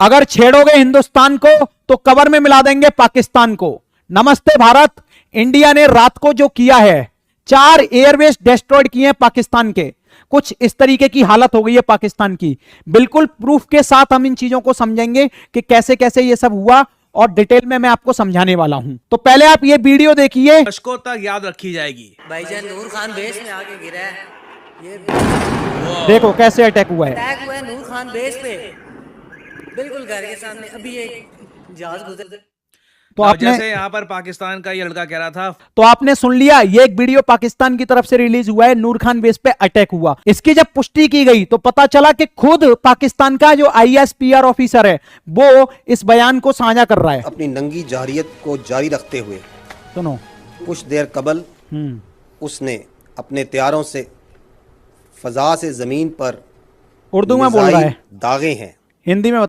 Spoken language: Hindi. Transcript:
अगर छेड़ोगे हिंदुस्तान को तो कबर में मिला देंगे पाकिस्तान को। नमस्ते भारत। इंडिया ने रात को जो किया है, 4 एयरबेस डिस्ट्रॉयड किए हैं पाकिस्तान के। कुछ इस तरीके की हालत हो गई है पाकिस्तान की। बिल्कुल प्रूफ के साथ हम इन चीजों को समझेंगे कि कैसे कैसे ये सब हुआ, और डिटेल में मैं आपको समझाने वाला हूं। तो पहले आप ये वीडियो देखिए, दशकों तक याद रखी जाएगी। भाईजान नूर खान बेस में आके गिरा है। ये देखो कैसे अटैक हुआ है। अटैक हुआ है नूर खान बेस पे, बिल्कुल घर के सामने। अभी ये जहाज गुजर, तो अब आपने जैसे यहाँ पर पाकिस्तान का ये लड़का कह रहा था, तो आपने सुन लिया, ये एक वीडियो पाकिस्तान की तरफ से रिलीज हुआ है, नूर खान बेस पे अटैक हुआ। इसकी जब पुष्टि की गई तो पता चला कि खुद पाकिस्तान का जो ISPR ऑफिसर है वो इस बयान को साझा कर रहा है। अपनी नंगी जारियत को जारी रखते हुए सुनो। कुछ देर कबल उसने अपने त्यारों से फजा से जमीन पर उर्दू में बोल रहा है, दागे हैं। हिंदी में